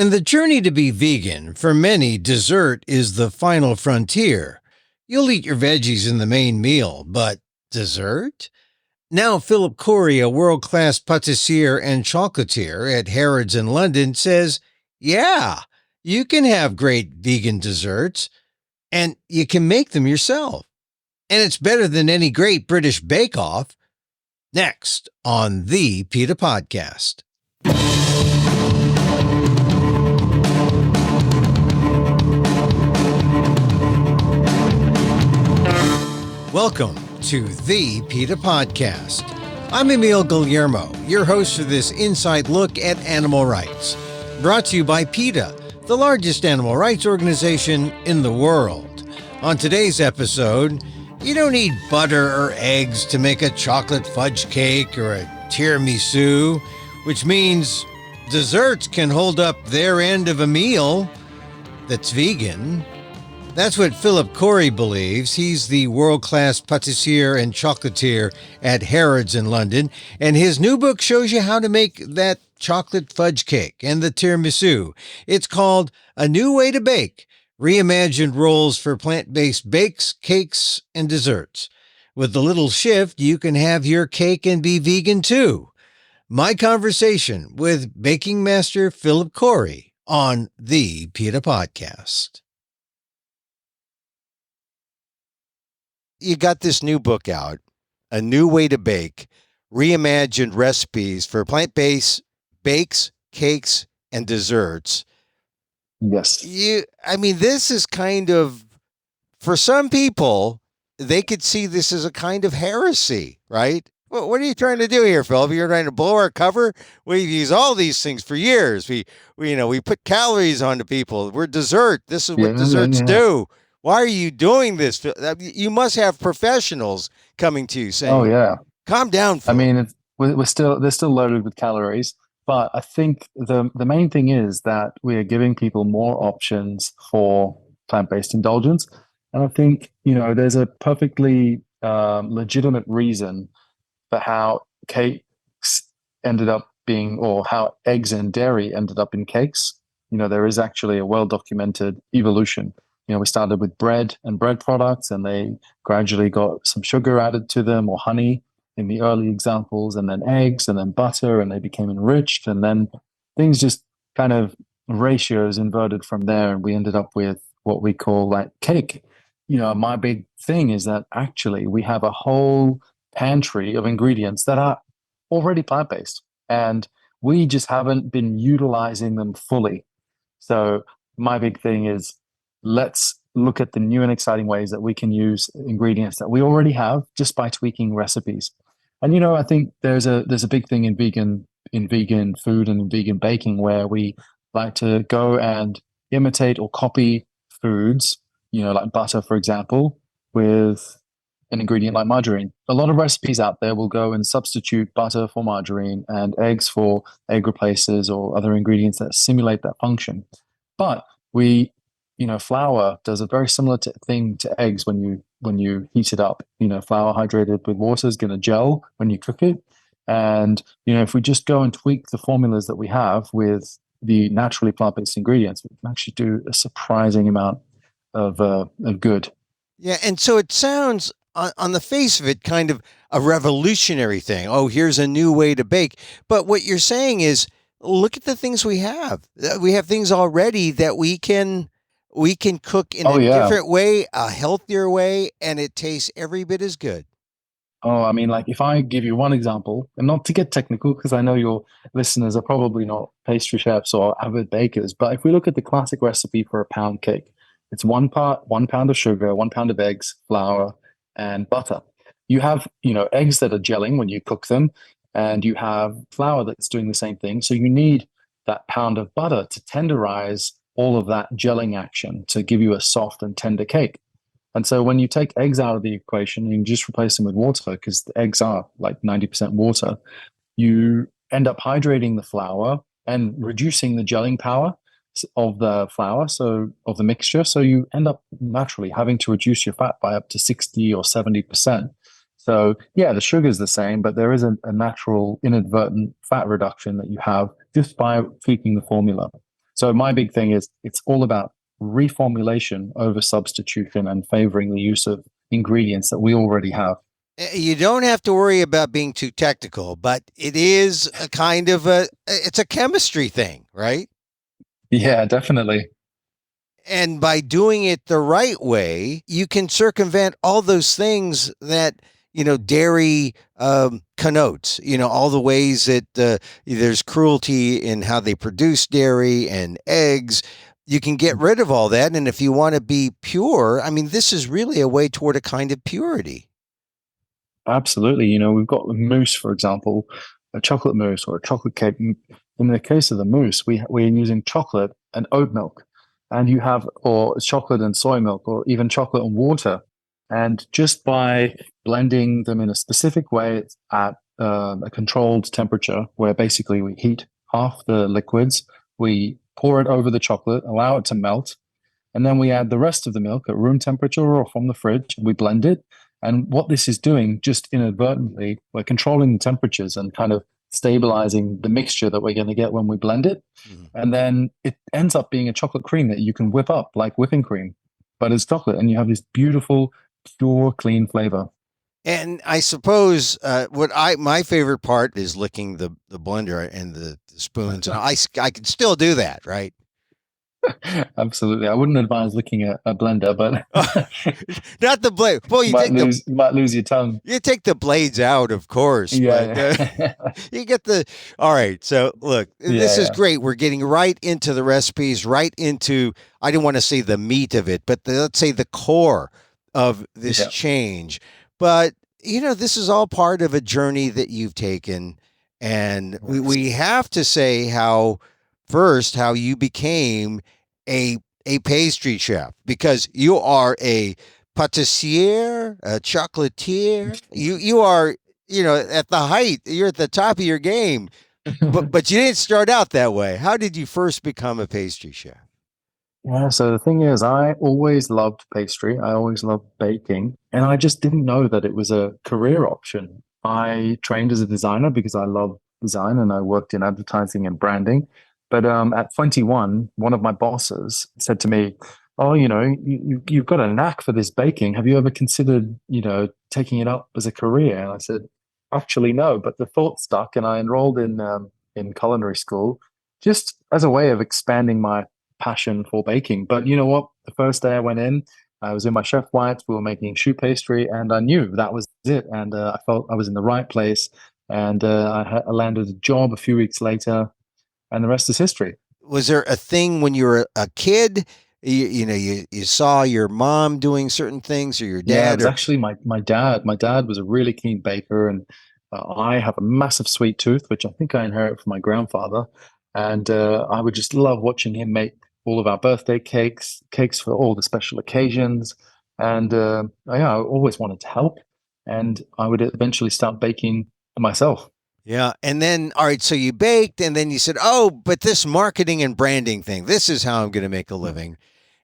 In the journey to be vegan, for many, dessert is the final frontier. You'll eat your veggies in the main meal, but dessert? Now, Philip Khoury, a world-class pâtissier and chocolatier at Harrads in London, says, yeah, you can have great vegan desserts, and you can make them yourself. And it's better than any great British bake-off. Next on the PETA Podcast. Welcome to the PETA Podcast. I'm Emil Guillermo, your host for this inside look at animal rights. Brought to you by PETA, the largest animal rights organization in the world. On today's episode, you don't need butter or eggs to make a chocolate fudge cake or a tiramisu, which means desserts can hold up their end of a meal that's vegan. That's what Philip Khoury believes. He's the world-class pâtissier and chocolatier at Harrods in London, and his new book shows you how to make that chocolate fudge cake and the tiramisu. It's called A New Way to Bake, Reimagined Rolls for Plant-Based Bakes, Cakes, and Desserts. With a little shift, you can have your cake and be vegan too. My conversation with baking master Philip Khoury on the PETA Podcast. You got this new book out, A New Way to Bake, Reimagined Recipes for Plant-Based Bakes, Cakes, and Desserts. Yes. This is kind of, for some people, they could see this as a kind of heresy, right? Well, what are you trying to do here, Philip? You're trying to blow our cover? We've used all these things for years. We put calories onto people. We're dessert. This is what desserts do. Why are you doing this? You must have professionals coming to you saying, "Oh yeah, calm down, Phil." I mean, they're still loaded with calories, but I think the main thing is that we are giving people more options for plant-based indulgence, and I think there's a perfectly legitimate reason for how cakes ended up being, or how eggs and dairy ended up in cakes. There is actually a well-documented evolution. We started with bread and bread products, and they gradually got some sugar added to them, or honey in the early examples, and then eggs, and then butter, and they became enriched. And then things just kind of ratios inverted from there, and we ended up with what we call like cake. My big thing is that actually we have a whole pantry of ingredients that are already plant-based, and we just haven't been utilizing them fully. So my big thing is, let's look at the new and exciting ways that we can use ingredients that we already have just by tweaking recipes. And I think there's a big thing in vegan food and in vegan baking where we like to go and imitate or copy foods, like butter, for example, with an ingredient like margarine. A lot of recipes out there will go and substitute butter for margarine and eggs for egg replacers or other ingredients that simulate that function. But flour does a very similar thing to eggs when you heat it up. Flour hydrated with water is going to gel when you cook it. And, if we just go and tweak the formulas that we have with the naturally plant-based ingredients, we can actually do a surprising amount of good. Yeah, and so it sounds, on the face of it, kind of a revolutionary thing. Oh, here's a new way to bake. But what you're saying is, look at the things we have. We have things already that we can cook in a different way, a healthier way, and it tastes every bit as good. Oh, like if I give you one example, and not to get technical, because I know your listeners are probably not pastry chefs or avid bakers, but if we look at the classic recipe for a pound cake, it's 1 pound of sugar, 1 pound of eggs, flour, and butter. You have, eggs that are gelling when you cook them, and you have flour that's doing the same thing. So you need that pound of butter to tenderize all of that gelling action to give you a soft and tender cake. And so when you take eggs out of the equation and you just replace them with water, because the eggs are like 90% water, you end up hydrating the flour and reducing the gelling power of the flour, so of the mixture. So you end up naturally having to reduce your fat by up to 60 or 70%. So yeah, the sugar is the same, but there is a natural inadvertent fat reduction that you have just by tweaking the formula. So my big thing is it's all about reformulation over substitution and favoring the use of ingredients that we already have. You don't have to worry about being too technical, but it is a kind of it's a chemistry thing, right? Yeah, definitely. And by doing it the right way, you can circumvent all those things that, dairy connotes, all the ways that there's cruelty in how they produce dairy and eggs. You can get rid of all that. And if you want to be pure, I mean, this is really a way toward a kind of purity. Absolutely. We've got the mousse, for example, a chocolate mousse or a chocolate cake. In the case of the mousse, we're using chocolate and oat milk, and you have, or chocolate and soy milk, or even chocolate and water. And just by blending them in a specific way at a controlled temperature, where basically we heat half the liquids, we pour it over the chocolate, allow it to melt, and then we add the rest of the milk at room temperature or from the fridge. We blend it. And what this is doing, just inadvertently, we're controlling the temperatures and kind of stabilizing the mixture that we're going to get when we blend it. Mm-hmm. And then it ends up being a chocolate cream that you can whip up like whipping cream, but it's chocolate, and you have this beautiful, pure, clean flavor. And I suppose my favorite part is licking the blender and the spoons. And I can still do that, right? Absolutely. I wouldn't advise licking a blender, but not the blade. Well, you might lose your tongue. You take the blades out, of course. Yeah. But, you get the. All right. So look, this is great. We're getting right into the recipes, right into. I didn't want to say the meat of it, but let's say the core of this change. But this is all part of a journey that you've taken, and we have to say how you became a pastry chef, because you are a pâtissier, a chocolatier. You are, at the height, you're at the top of your game, but you didn't start out that way. How did you first become a pastry chef? Yeah, so the thing is, I always loved pastry. I always loved baking, and I just didn't know that it was a career option. I trained as a designer because I love design, and I worked in advertising and branding. But at 21, one of my bosses said to me, "Oh, you've got a knack for this baking. Have you ever considered, taking it up as a career?" And I said, "Actually, no." But the thought stuck, and I enrolled in culinary school just as a way of expanding my passion for baking. But you know what? The first day I went in, I was in my chef whites. We were making choux pastry, and I knew that was it. And I felt I was in the right place. And I landed a job a few weeks later. And the rest is history. Was there a thing when you were a kid? You saw your mom doing certain things, or your dad? Yeah, it was actually my dad. My dad was a really keen baker, and I have a massive sweet tooth, which I think I inherited from my grandfather. And I would just love watching him make all of our birthday cakes for all the special occasions. And I always wanted to help, and I would eventually start baking myself. Yeah. And then, all right, so you baked, and then you said, oh, but this marketing and branding thing, this is how I'm going to make a living.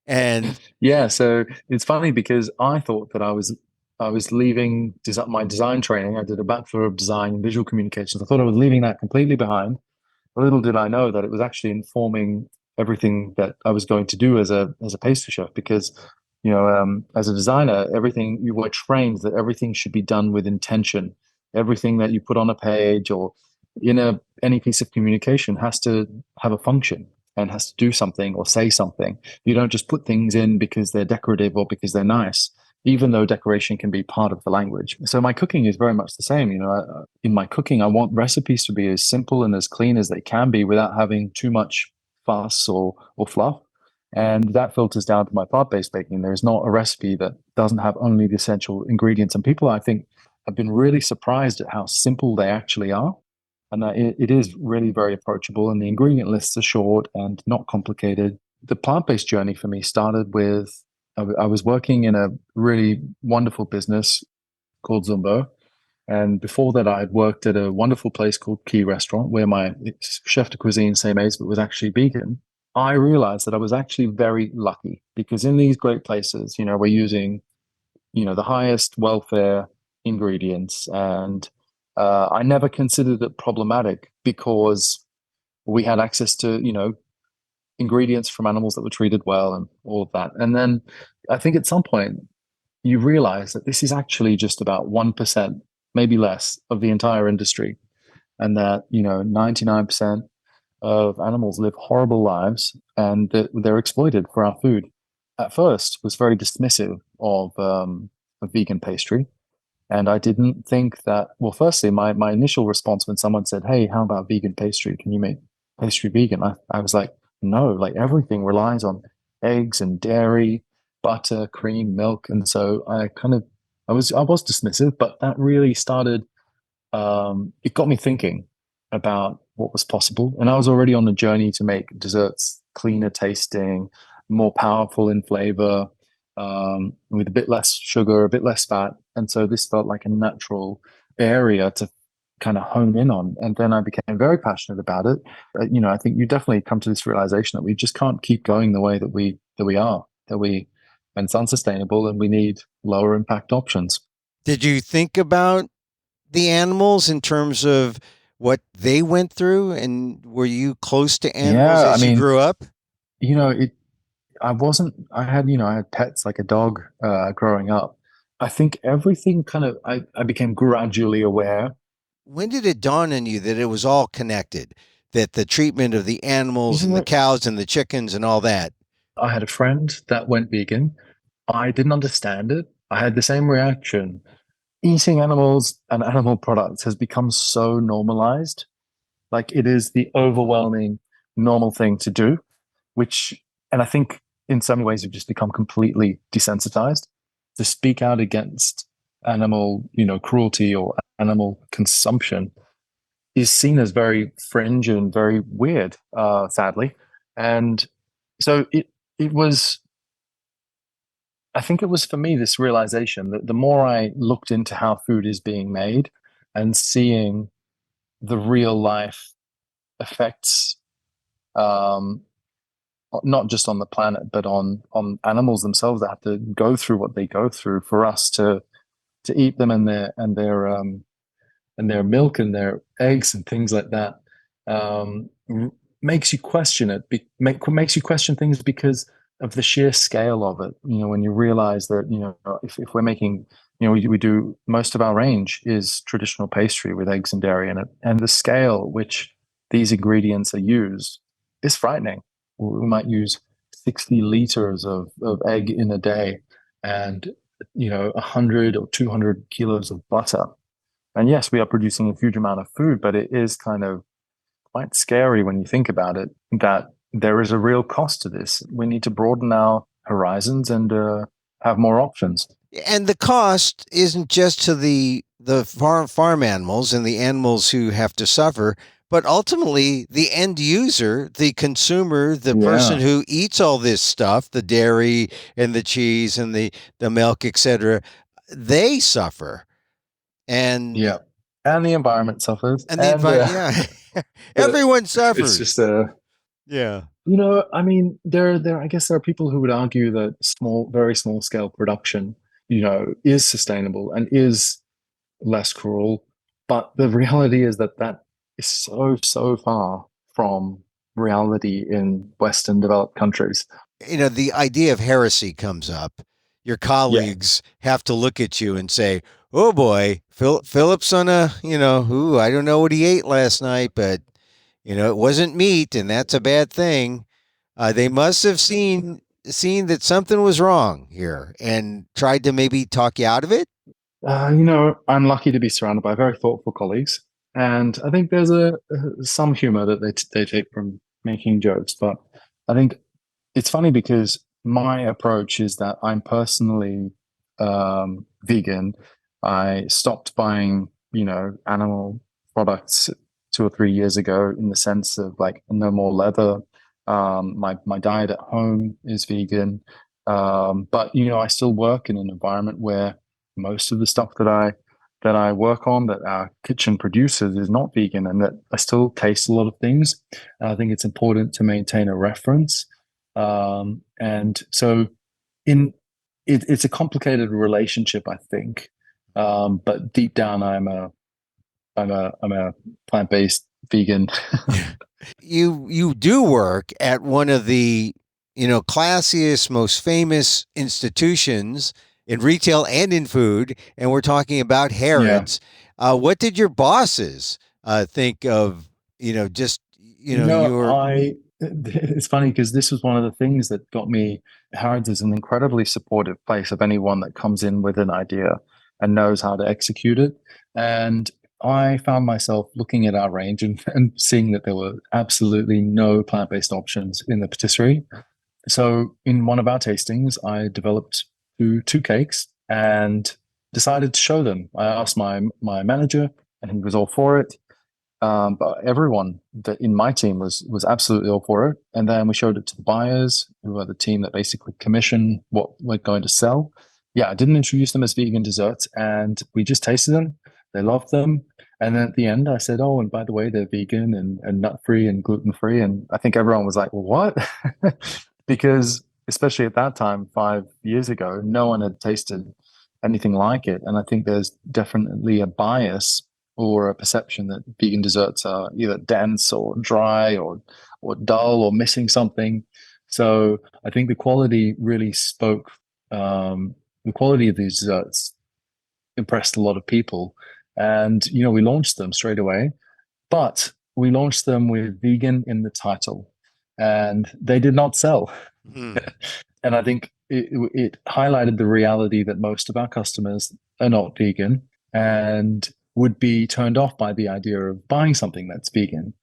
And yeah, so it's funny because I thought that I was leaving my design training. I did a Bachelor of Design in Visual Communications. I thought I was leaving that completely behind. Little did I know that it was actually informing everything that I was going to do as a pastry chef, because as a designer, everything you were trained that everything should be done with intention. Everything that you put on a page or in any piece of communication has to have a function and has to do something or say something. You don't just put things in because they're decorative or because they're nice, even though decoration can be part of the language. So my cooking is very much the same. In my cooking, I want recipes to be as simple and as clean as they can be without having too much fuss or fluff. And that filters down to my plant-based baking. There's not a recipe that doesn't have only the essential ingredients. And people, I think, have been really surprised at how simple they actually are. And it is really very approachable. And the ingredient lists are short and not complicated. The plant-based journey for me started with, I was working in a really wonderful business called Zumbo. And before that, I had worked at a wonderful place called Key Restaurant, where my chef de cuisine, same age, but was actually vegan. I realized that I was actually very lucky, because in these great places, we're using, the highest welfare ingredients. And I never considered it problematic because we had access to, ingredients from animals that were treated well and all of that. And then I think at some point you realize that this is actually just about 1%, maybe less, of the entire industry, and that 99% of animals live horrible lives and that they're exploited for our food. At first, was very dismissive of vegan pastry, and I didn't think that. Well, firstly, my initial response when someone said, "Hey, how about vegan pastry? Can you make pastry vegan?" I was like, "No, like everything relies on eggs and dairy, butter, cream, milk," and so I was dismissive, but that really started. It got me thinking about what was possible, and I was already on a journey to make desserts cleaner tasting, more powerful in flavor, with a bit less sugar, a bit less fat, and so this felt like a natural area to kind of hone in on. And then I became very passionate about it. I think you definitely come to this realization that we just can't keep going the way that we are, and it's unsustainable, and we need lower impact options. Did you think about the animals in terms of what they went through? And were you close to animals Yeah, I as you mean, grew up? it I wasn't. I had pets like a dog growing up. I think everything kind of. I became gradually aware. When did it dawn on you that it was all connected? That the treatment of the You animals and the know, cows and the chickens and all that. I had a friend that went vegan. I didn't understand it. I had the same reaction. Eating animals and animal products has become so normalized. Like it is the overwhelming normal thing to do, which, and I think in some ways we've just become completely desensitized to speak out against animal, cruelty or animal consumption is seen as very fringe and very weird, sadly. And so it was, I think it was for me this realization that the more I looked into how food is being made and seeing the real life effects, um, not just on the planet, but on animals themselves that have to go through what they go through for us to eat them and their milk and their eggs and things like that, um, makes you question it. Makes you question things because of the sheer scale of it. When you realize that if we're making we do most of our range is traditional pastry with eggs and dairy in it, and the scale at which these ingredients are used is frightening. We might use 60 liters of egg in a day, and 100 or 200 kilos of butter. And yes, we are producing a huge amount of food, but it is kind of quite scary when you think about it that there is a real cost to this. We need to broaden our horizons and have more options. And the cost isn't just to the farm animals and the animals who have to suffer, but ultimately the end user, the consumer, the person Yeah, who eats all this stuff, the dairy and the cheese and the milk, etc., they suffer. And yeah. And the environment suffers. and the And environment, yeah. the, Everyone it's suffers. just a Yeah. I mean, I guess there are people who would argue that very small scale production, is sustainable and is less cruel. But the reality is that that is so, so far from reality in Western developed countries. The idea of heresy comes up. Your Yeah. colleagues have to look at you and say, "Oh boy, Philip's on a, ooh, I don't know what he ate last night, but it wasn't meat, and that's a bad thing." They must have seen that something was wrong here and tried to maybe talk you out of it. I'm lucky to be surrounded by very thoughtful colleagues, and I think there's some humor that they take from making jokes. But I think it's funny because my approach is that I'm personally vegan. I stopped buying, animal products 2 or 3 years ago in the sense of like no more leather. My diet at home is vegan, but I still work in an environment where most of the stuff that I work on that our kitchen produces is not vegan, and that I still taste a lot of things. And I think it's important to maintain a reference, and so in it's a complicated relationship, I think. But deep down, I'm a plant-based vegan. You do work at one of the, classiest, most famous institutions in retail and in food, and we're talking about Yeah. Harrods. What did your bosses think of, just You know, your it's funny because this was one of the things that got me. Harrods is an incredibly supportive place of anyone that comes in with an idea and knows how to execute it. And I found myself looking at our range and seeing that there were absolutely no plant-based options in the patisserie. So in one of our tastings, I developed two cakes and decided to show them. I asked my manager, and he was all for it. But everyone that in my team was absolutely all for it. And then we showed it to the buyers, who are the team that basically commission what we're going to sell. Yeah, I didn't introduce them as vegan desserts, and we just tasted them. They loved them. And then at the end, I said, "Oh, and by the way, they're vegan and nut free and gluten free." And I think everyone was like, "Well, what?" Because especially at that time, 5 years ago, no one had tasted anything like it. And I think there's definitely a bias or a perception that vegan desserts are either dense or dry or dull or missing something. So I think the quality really spoke. The quality of these desserts impressed a lot of people, and we launched them straight away. But we launched them with vegan in the title, and they did not sell. Hmm. And I think it highlighted the reality that most of our customers are not vegan and would be turned off by the idea of buying something that's vegan.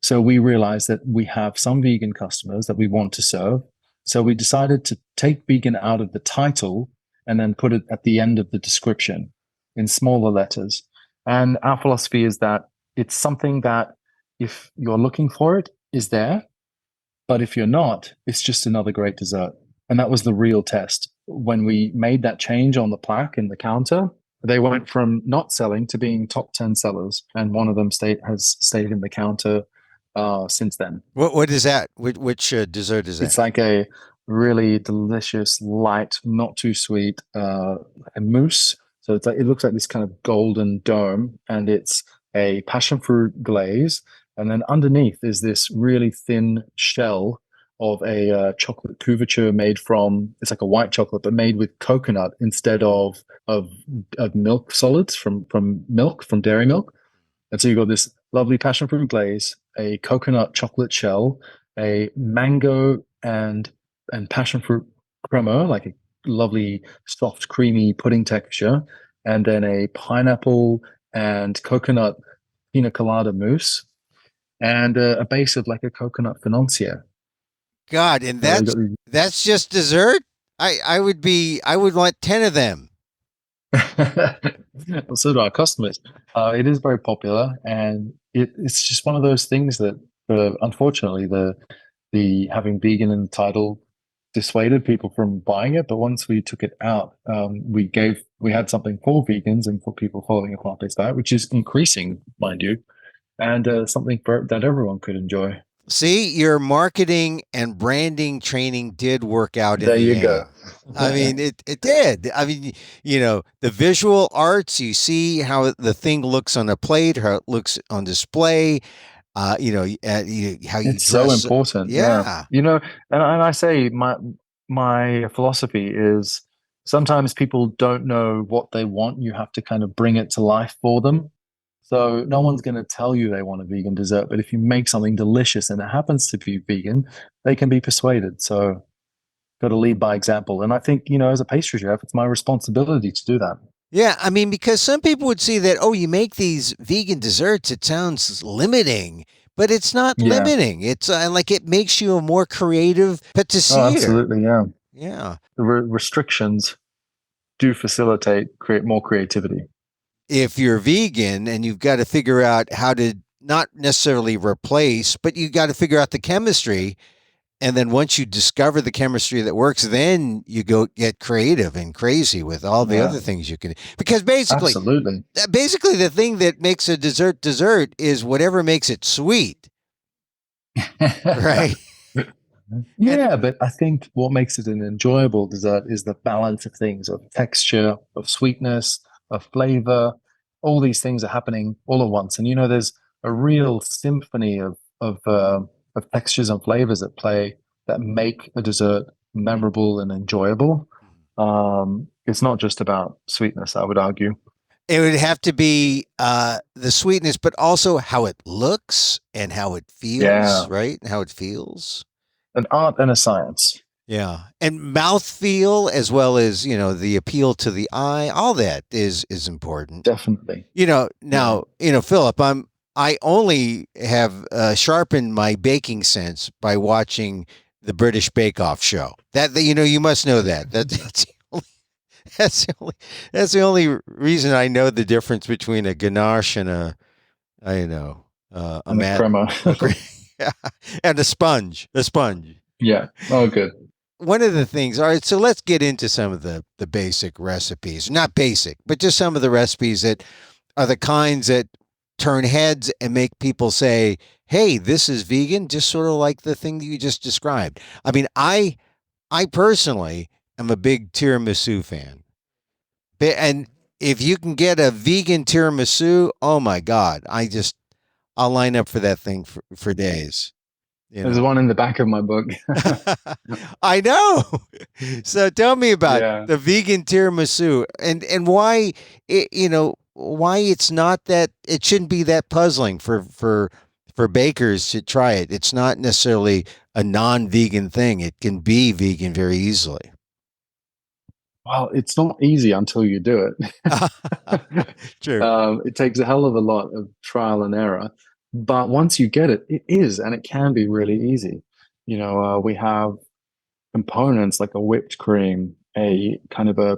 So we realized that we have some vegan customers that we want to serve. So we decided to take vegan out of the title and then put it at the end of the description in smaller letters. And our philosophy is that it's something that if you're looking for it, is there. But if you're not, it's just another great dessert. And that was the real test. When we made that change on the plaque in the counter, they went from not selling to being top 10 sellers. And one of them has stayed in the counter since then. What is that? Which dessert is that? It's like a really delicious, light, not too sweet a mousse. So it looks like this kind of golden dome, and it's a passion fruit glaze. And then underneath is this really thin shell of a chocolate couverture made from, it's like a white chocolate, but made with coconut instead of milk solids from milk, from dairy milk. And so you've got this lovely passion fruit glaze, a coconut chocolate shell, a mango and passion fruit crema, like a lovely soft, creamy pudding texture, and then a pineapple and coconut pina colada mousse, and a base of like a coconut financier. God, and So that's just dessert. I would want 10 of them. so do our customers. It is very popular, and it's just one of those things that, unfortunately, the having vegan in the title dissuaded people from buying it. But once we took it out, we had something for vegans and for people following a plant-based diet, which is increasing, mind you, and something that everyone could enjoy. See, your marketing and branding training did work out in There the you end. go. I mean, it did. I mean, the visual arts, you see how the thing looks on a plate, how it looks on display, how you It's so dress. important. Yeah. Yeah. And I say my philosophy is sometimes people don't know what they want. You have to kind of bring it to life for them. So no one's going to tell you they want a vegan dessert, but if you make something delicious and it happens to be vegan, they can be persuaded. So got to lead by example. And I think, as a pastry chef, it's my responsibility to do that. Yeah. I mean, because some people would see that, oh, you make these vegan desserts, it sounds limiting, but it's not Yeah. limiting. It's like it makes you a more creative Oh, patissier. absolutely. Yeah. Yeah. The restrictions do create more creativity. If you're vegan and you've got to figure out how to not necessarily replace, but you got to figure out the chemistry. And then once you discover the chemistry that works, then you go get creative and crazy with all the other things you can. Because Absolutely. basically the thing that makes a dessert is whatever makes it sweet. Right. Yeah, but I think what makes it an enjoyable dessert is the balance of things, of texture, of sweetness, of flavor. All these things are happening all at once. And there's a real symphony of textures and flavors at play that make a dessert memorable and enjoyable. It's not just about sweetness, I would argue. It would have to be the sweetness, but also how it looks and how it feels, Yeah, right? And how it feels. an art and a science. Yeah. And mouth feel as well as, the appeal to the eye, all that is important. Definitely. Now, Philip, I only have sharpened my baking sense by watching the British Bake Off show. You must know that. That's the only reason I know the difference between a ganache and a And a mat, crema. yeah, and a sponge. A sponge. Yeah. Oh, good. One of the things. All right, so let's get into some of the basic recipes. Not basic, but just some of the recipes that are the kinds that turn heads and make people say, "Hey, this is vegan." Just sort of like the thing that you just described. I mean, I personally am a big tiramisu fan. And if you can get a vegan tiramisu, oh my God, I'll line up for that thing for days. There's one in the back of my book. I know. So tell me about Yeah. the vegan tiramisu and why why it's not that it shouldn't be that puzzling for bakers to try it. It's not necessarily a non-vegan thing. It can be vegan very easily. Well, it's not easy until you do it. True. It takes a hell of a lot of trial and error. But once you get it, it is, and it can be really easy. We have components like a whipped cream, a kind of a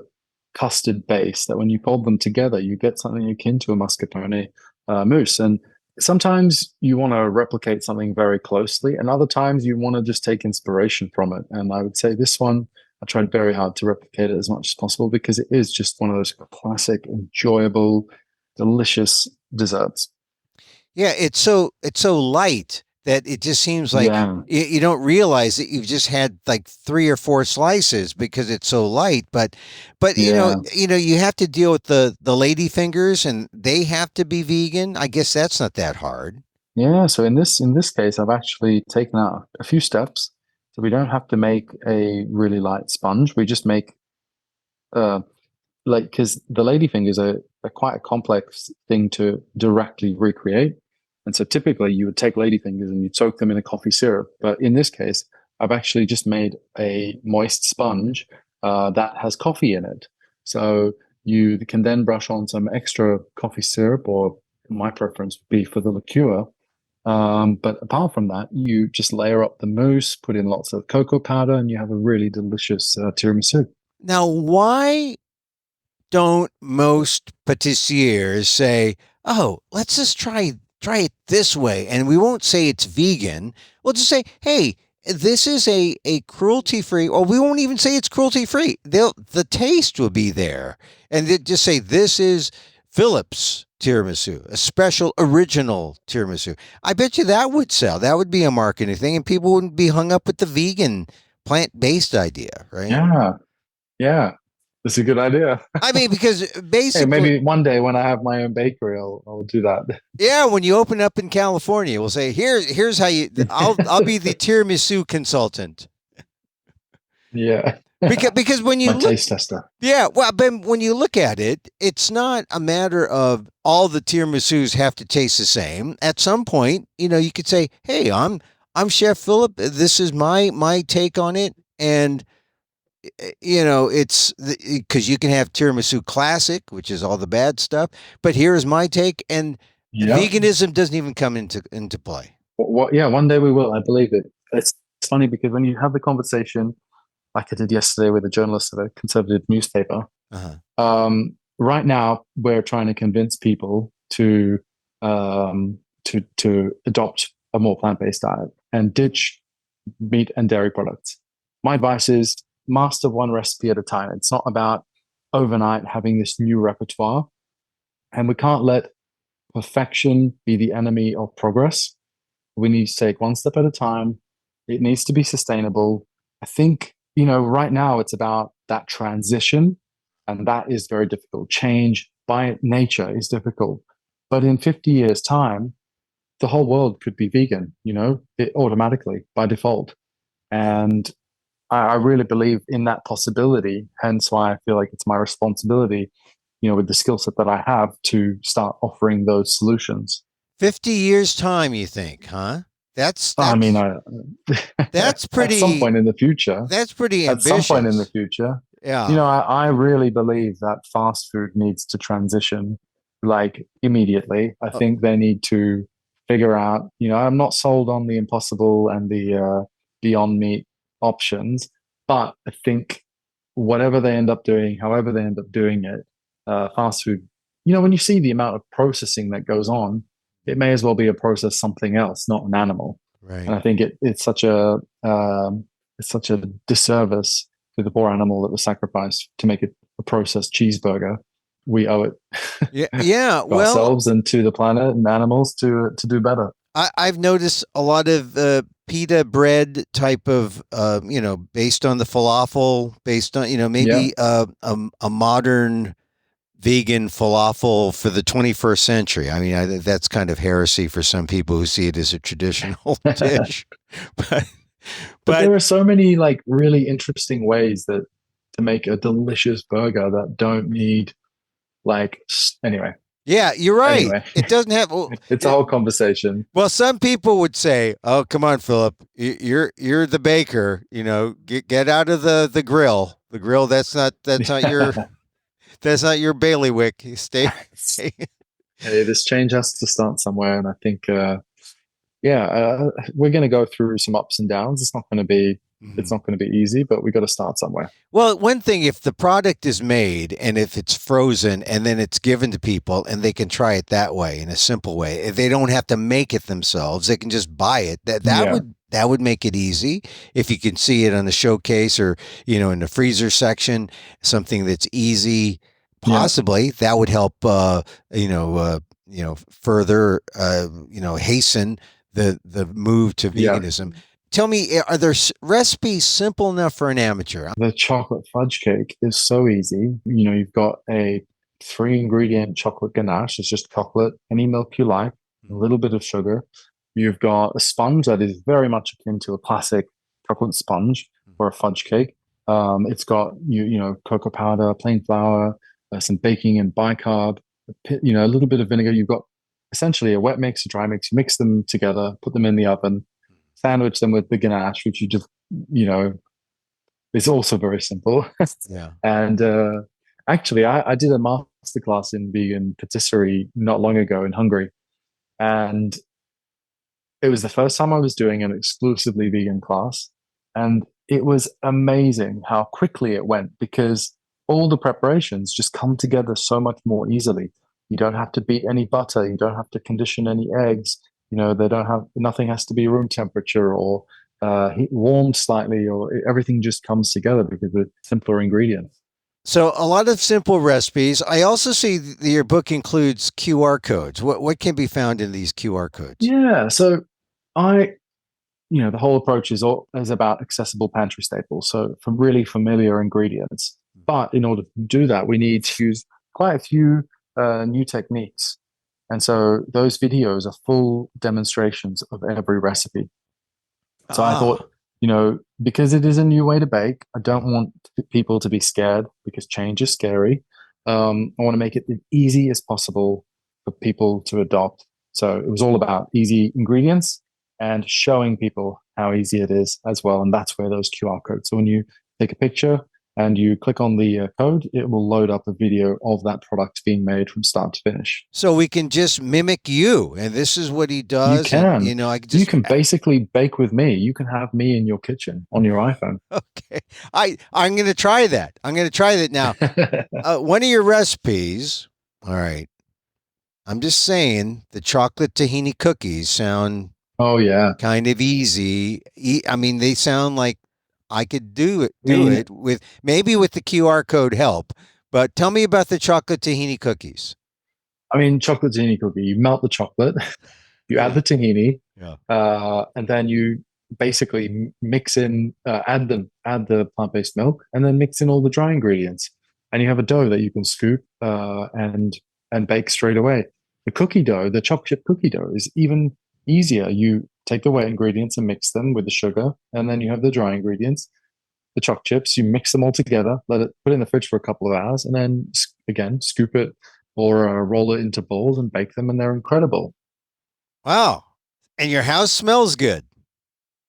custard base that when you fold them together, you get something akin to a mascarpone mousse. And sometimes you want to replicate something very closely, and other times you want to just take inspiration from it. And I would say this one, I tried very hard to replicate it as much as possible because it is just one of those classic, enjoyable, delicious desserts. Yeah, it's so light that it just seems like Yeah. you don't realize that you've just had like 3 or 4 slices because it's so light. But Yeah. you have to deal with the lady fingers, and they have to be vegan. I guess that's not that hard. Yeah, so in this case, I've actually taken out a few steps. So we don't have to make a really light sponge. We just make uh because the ladyfingers are quite a complex thing to directly recreate. And so typically you would take ladyfingers and you'd soak them in a coffee syrup. But in this case, I've actually just made a moist sponge that has coffee in it. So you can then brush on some extra coffee syrup, or my preference would be for the liqueur. But apart from that, you just layer up the mousse, put in lots of cocoa powder, and you have a really delicious tiramisu. Now, why don't most patissiers say, "Oh, let's just try it this way," and we won't say it's vegan. We'll just say, "Hey, this is a cruelty free," or we won't even say it's cruelty free. The taste will be there, and they just say this is Philip's tiramisu, a special original tiramisu. I bet you that would sell. That would be a marketing thing, and people wouldn't be hung up with the vegan plant based idea, right? Yeah, yeah, that's a good idea. I mean, because Hey, basically, maybe one day when I have my own bakery, I'll do that. yeah, when you open up in California, we'll say, here's how you. I'll be the tiramisu consultant. Yeah, Because when you my look, taste tester. yeah, well, but when you look at it, it's not a matter of all the tiramisus have to taste the same. At some point, you could say, "Hey, I'm Chef Philip. This is my take on it," and it's because you can have tiramisu classic, which is all the bad stuff, but here's my take, and Yeah. veganism doesn't even come into play. What? Yeah, one day we will. I believe it. It's funny because when you have the conversation, like I did yesterday with a journalist at a conservative newspaper, Uh-huh. right now we're trying to convince people to adopt a more plant-based diet and ditch meat and dairy products. My advice is master one recipe at a time. It's not about overnight having this new repertoire, and we can't let perfection be the enemy of progress. We need to take one step at a time. It needs to be sustainable. I think, right now it's about that transition, and that is very difficult. Change by nature is difficult. But in 50 years' time, the whole world could be vegan, it automatically by default. And I really believe in that possibility. Hence why I feel like it's my responsibility, with the skill set that I have, to start offering those solutions. 50 years time, you think, huh? I mean, that's pretty, at some point in the future, that's pretty ambitious. Yeah. I really believe that fast food needs to transition like immediately. I think they need to figure out, I'm not sold on the Impossible and the Beyond Meat options, but I think whatever they end up doing, however they end up doing it, fast food, when you see the amount of processing that goes on, it may as well be a process something else, not an animal. Right. And I think it's such a disservice to the poor animal that was sacrificed to make it a processed cheeseburger. We owe it, yeah, to ourselves and to the planet and animals to do better. I've noticed a lot of pita bread type of, based on the falafel, based on, maybe a modern vegan falafel for the 21st century. I mean, that's kind of heresy for some people who see it as a traditional dish. But there are so many like really interesting ways to make a delicious burger that don't need anyway. Yeah, you're right. Anyway. It doesn't have. It's a whole conversation. Well, some people would say, "Oh, come on, Philip, you're the baker. Get out of the grill. The grill that's not your that's not your bailiwick. Stay." Hey, this change has to start somewhere, and I think, we're going to go through some ups and downs. It's not going to be. It's not going to be easy, but we got to start somewhere. Well, one thing, if the product is made and if it's frozen and then it's given to people and they can try it that way, in a simple way, if they don't have to make it themselves, they can just buy it. That would make it easy. If you can see it on the showcase or, in the freezer section, something that's easy, possibly that would help, further, hasten the move to veganism. Yeah. Tell me, are there recipes simple enough for an amateur? The chocolate fudge cake is so easy. You've got a 3-ingredient chocolate ganache. It's just chocolate, any milk you like, a little bit of sugar. You've got a sponge that is very much akin to a classic chocolate sponge for a fudge cake. It's got, cocoa powder, plain flour, some baking and bicarb, a little bit of vinegar. You've got essentially a wet mix, a dry mix. You mix them together, put them in the oven, sandwich them with the ganache, which you just, is also very simple. Yeah. And actually, I did a masterclass in vegan patisserie not long ago in Hungary. And it was the first time I was doing an exclusively vegan class. And it was amazing how quickly it went, because all the preparations just come together so much more easily. You don't have to beat any butter. You don't have to condition any eggs. Nothing has to be room temperature or warmed slightly, or everything just comes together because of simpler ingredients. So a lot of simple recipes. I also see your book includes QR codes. What can be found in these QR codes? Yeah. So the whole approach is about accessible pantry staples. So from really familiar ingredients. But in order to do that, we need to use quite a few new techniques. And so those videos are full demonstrations of every recipe. So I thought, because it is a new way to bake, I don't want people to be scared, because change is scary. I want to make it as easy as possible for people to adopt. So it was all about easy ingredients and showing people how easy it is as well. And that's where those QR codes. So when you take a picture and you click on the code, it will load up a video of that product being made from start to finish. So we can just mimic you, and this is what he does. You can. And, you can basically bake with me. You can have me in your kitchen on your iPhone. Okay. I'm going to try that. Now. One of your recipes, all right, I'm just saying, the chocolate tahini cookies sound kind of easy. I mean, they sound like I could do it with the QR code help. But tell me about the chocolate tahini cookies. I mean, chocolate tahini cookie, you melt the chocolate, you add the tahini, and then you basically mix in, add the plant-based milk, and then mix in all the dry ingredients. And you have a dough that you can scoop and bake straight away. The cookie dough, the chocolate chip cookie dough, is even easier. You take the wet ingredients and mix them with the sugar, and then you have the dry ingredients, the choc chips. You mix them all together, let it put it in the fridge for a couple of hours, and then again scoop it or roll it into balls and bake them, and they're incredible. Wow. And your house smells good.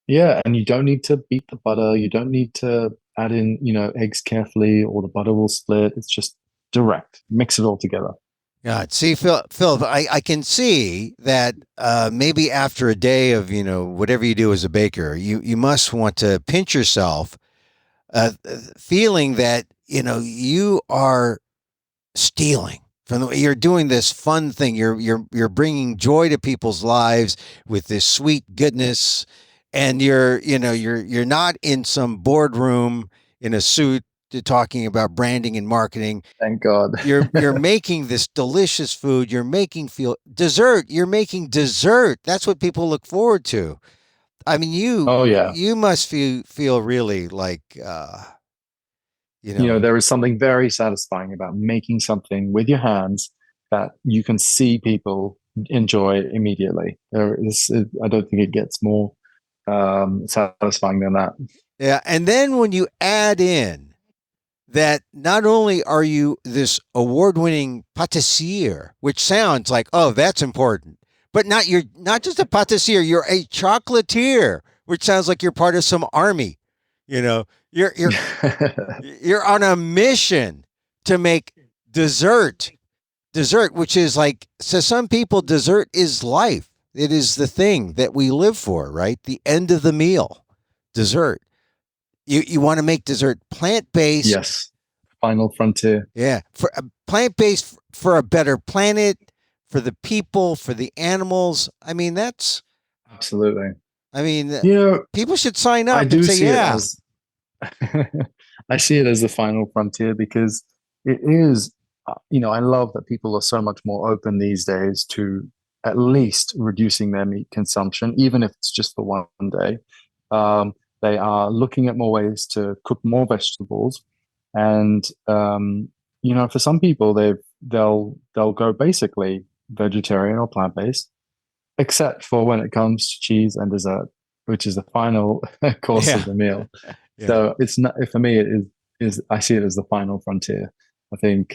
Yeah, and you don't need to beat the butter. You don't need to add in, eggs carefully, or the butter will split. It's just direct. Mix it all together. God, see, Phil, I can see that maybe after a day of whatever you do as a baker, you must want to pinch yourself, feeling that you are stealing from you're doing this fun thing. You're bringing joy to people's lives with this sweet goodness, and you're not in some boardroom in a suit talking about branding and marketing. Thank God. You're making this delicious food. You're making dessert. You're making dessert. That's what people look forward to. I mean, Oh yeah. you must feel really like There is something very satisfying about making something with your hands that you can see people enjoy immediately. I don't think it gets more satisfying than that. Yeah, and then when you add in that not only are you this award-winning pâtissier, which sounds like, oh, that's important, but you're not just a pâtissier, you're a chocolatier, which sounds like you're part of some army. You're you're on a mission to make dessert, which is like, so some people, dessert is life. It is the thing that we live for, right? The end of the meal, dessert. You want to make dessert plant-based. Yes. Final frontier. Yeah. For plant-based for a better planet, for the people, for the animals. I mean, that's absolutely. I mean, people should sign up and say, yeah. I see it as the final frontier because it is, I love that people are so much more open these days to at least reducing their meat consumption, even if it's just for one day. They are looking at more ways to cook more vegetables, and for some people, they'll go basically vegetarian or plant based, except for when it comes to cheese and dessert, which is the final course of the meal. Yeah. So it's not, for me, it is I see it as the final frontier. I think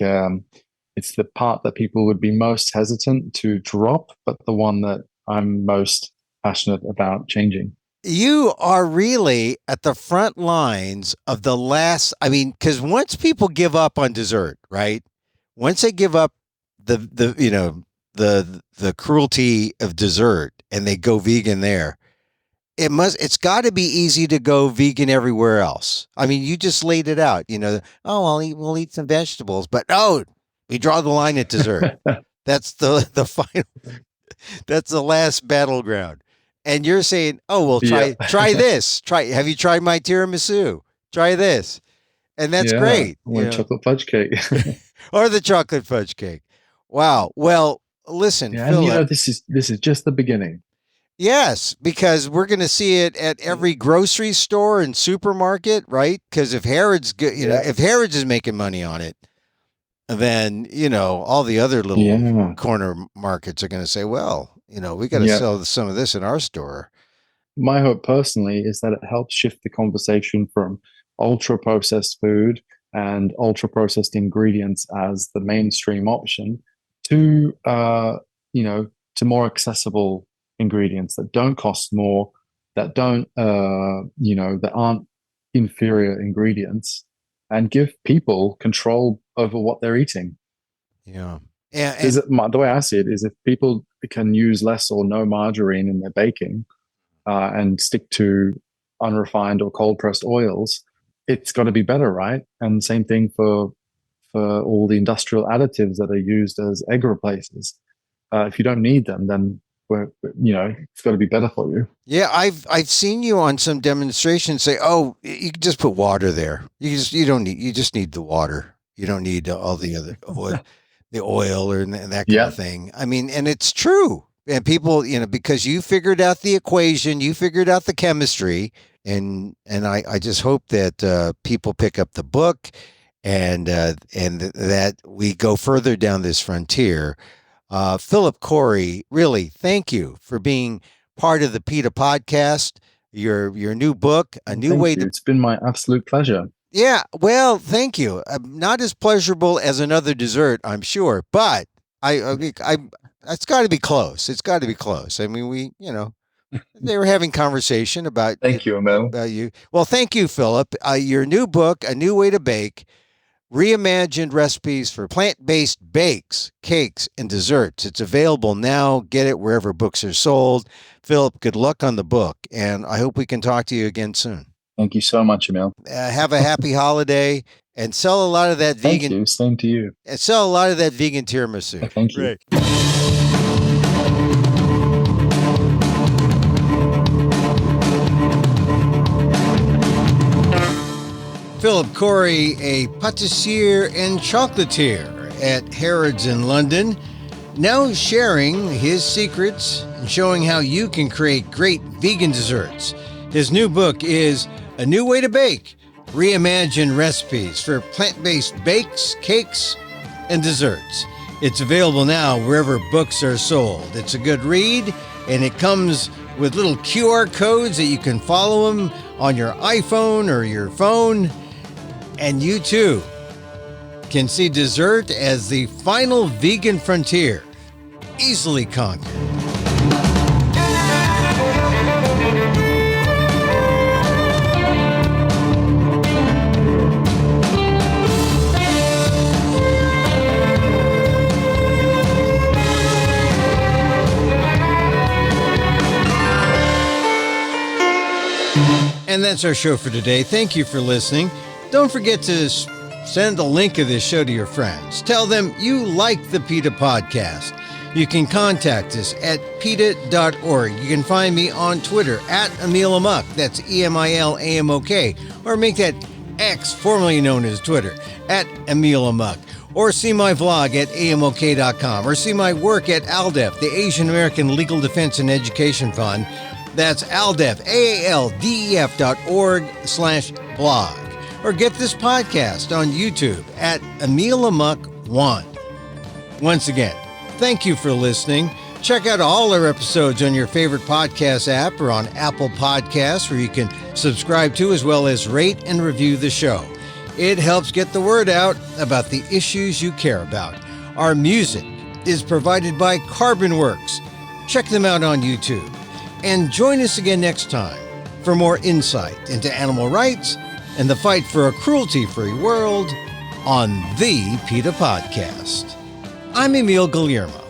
it's the part that people would be most hesitant to drop, but the one that I'm most passionate about changing. You are really at the front lines of the last, because once people give up on dessert, right? Once they give up the cruelty of dessert and they go vegan there, it's got to be easy to go vegan everywhere else. I mean, you just laid it out, we'll eat some vegetables, but no, we draw the line at dessert. That's the final, that's the last battleground. And you're saying, oh, well, try this. Have you tried my tiramisu? Try this. And that's great. Or chocolate fudge cake. Or the chocolate fudge cake. Wow. Well, listen, Philip, this is just the beginning. Yes, because we're going to see it at every grocery store and supermarket, right? Because if Harrads, if Harrads is making money on it, then all the other little corner markets are going to say, well, we got to sell some of this in our store. My hope personally is that it helps shift the conversation from ultra processed food and ultra processed ingredients as the mainstream option to to more accessible ingredients that don't cost more, that don't that aren't inferior ingredients, and give people control over what they're eating. Yeah. The way I see it is, if people can use less or no margarine in their baking and stick to unrefined or cold pressed oils, it's got to be better, right? And same thing for all the industrial additives that are used as egg replacers. If you don't need them, then it's got to be better for you. Yeah, I've seen you on some demonstrations say, "Oh, you can just put water there. You just need the water. You don't need all the other the oil or that kind of thing." I mean, and it's true. And people, because you figured out the equation, you figured out the chemistry, and I just hope that people pick up the book and that we go further down this frontier Philip Khoury, really, thank you for being part of the PETA Podcast. Your new book, A New Thank Way you. to... It's been my absolute pleasure. Yeah, well, thank you. Not as pleasurable as another dessert, I'm sure, but it's got to be close. It's got to be close. I mean, they were having conversation about Thank you, Emil. about you. Well, thank you, Philip. Your new book, A New Way to Bake, reimagined recipes for plant-based bakes, cakes, and desserts. It's available now. Get it wherever books are sold. Philip, good luck on the book, and I hope we can talk to you again soon. Thank you so much, Emil. Have a happy holiday, and sell a lot of that vegan. Thank you. Same to you. And sell a lot of that vegan tiramisu. Thank you. Right. Philip Khoury, a pâtissier and chocolatier at Harrads in London, now sharing his secrets and showing how you can create great vegan desserts. His new book is A New Way to Bake, reimagined recipes for plant-based bakes, cakes, and desserts. It's available now wherever books are sold. It's a good read, and it comes with little QR codes that you can follow them on your iPhone or your phone. And you too can see dessert as the final vegan frontier, easily conquered. And that's our show for today. Thank you for listening. Don't forget to send a link of this show to your friends. Tell them you like the PETA Podcast. You can contact us at PETA.org. You can find me on Twitter at Emil Amok. That's EMILAMOK. Or make that X, formerly known as Twitter, at Emil Amok. Or see my vlog at AMOK.com. Or see my work at ALDEF, the Asian American Legal Defense and Education Fund. That's ALDEF, AALDEF.org/blog. Or get this podcast on YouTube at Emil Amok 1. Once again, thank you for listening. Check out all our episodes on your favorite podcast app or on Apple Podcasts, where you can subscribe to as well as rate and review the show. It helps get the word out about the issues you care about. Our music is provided by Carbonworks. Check them out on YouTube. And join us again next time for more insight into animal rights and the fight for a cruelty-free world on the PETA Podcast. I'm Emil Guillermo.